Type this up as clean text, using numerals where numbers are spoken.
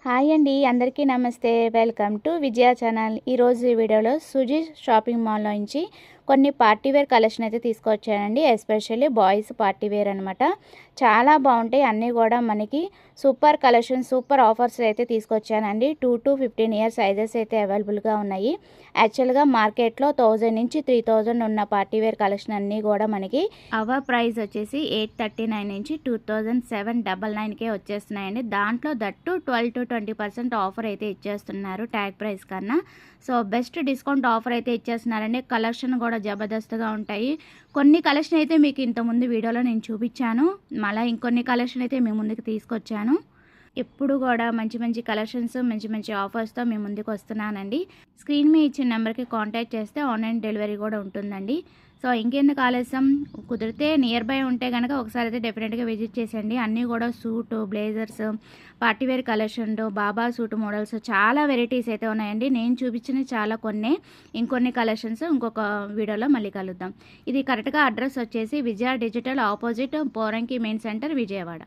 Hi అండి, అందరికీ నమస్తే. Welcome to Vijaya channel. ఈరోజు ఈ వీడియోలో సుజీ షాపింగ్ మాల్లో నుంచి కొన్ని పార్టీ వేర్ కలెక్షన్ అయితే తీసుకొచ్చానండి. ఎస్పెషల్లీ బాయ్స్ పార్టీ వేర్ అనమాట. చాలా బాగుంటాయి అన్నీ కూడా. మనకి సూపర్ కలెక్షన్, సూపర్ ఆఫర్స్ అయితే తీసుకొచ్చానండి. 2 to 15 ఇయర్స్ సైజెస్ అయితే అవైలబుల్గా ఉన్నాయి. యాక్చువల్గా మార్కెట్లో 1000 నుంచి 3000 ఉన్న పార్టీ వేర్ కలెక్షన్ అన్నీ కూడా మనకి అవర్ ప్రైస్ వచ్చేసి 839 నుంచి 2799కే వచ్చేస్తున్నాయండి. దాంట్లో దట్టు 12 to 20% ఆఫర్ అయితే ఇచ్చేస్తున్నారు ట్యాగ్ ప్రైస్ కన్నా. సో బెస్ట్ డిస్కౌంట్ ఆఫర్ అయితే ఇచ్చేస్తున్నారండి. కలెక్షన్ కూడా జబర్దస్త్గా ఉంటాయి. కొన్ని కలెక్షన్ అయితే మీకు ఇంతకుముందు వీడియోలో నేను చూపించాను. మళ్ళీ ఇంకొన్ని కలెక్షన్ అయితే మీ ముందుకు తీసుకొచ్చాను. ఎప్పుడు కూడా మంచి మంచి కలెక్షన్స్, మంచి మంచి ఆఫర్స్తో మీ ముందుకు వస్తున్నానండి. స్క్రీన్ మీద ఇచ్చిన నెంబర్కి కాంటాక్ట్ చేస్తే ఆన్లైన్ డెలివరీ కూడా ఉంటుందండి. సో ఇంకెందుకు ఆలస్యం, కుదిరితే నియర్ బై ఉంటే కనుక ఒకసారి అయితే డెఫినెట్గా విజిట్ చేసేయండి. అన్నీ కూడా సూటు, బ్లేజర్స్, పార్టీవేర్ కలెక్షన్, బాబా సూట్ మోడల్స్ చాలా వెరైటీస్ అయితే ఉన్నాయండి. నేను చూపించిన చాలా ఇంకొన్ని కలెక్షన్స్ ఇంకొక వీడియోలో మళ్ళీ కలుద్దాం. ఇది కరెక్ట్గా అడ్రస్ వచ్చేసి Vijaya digital opposite Poranki main centre, Vijayawada.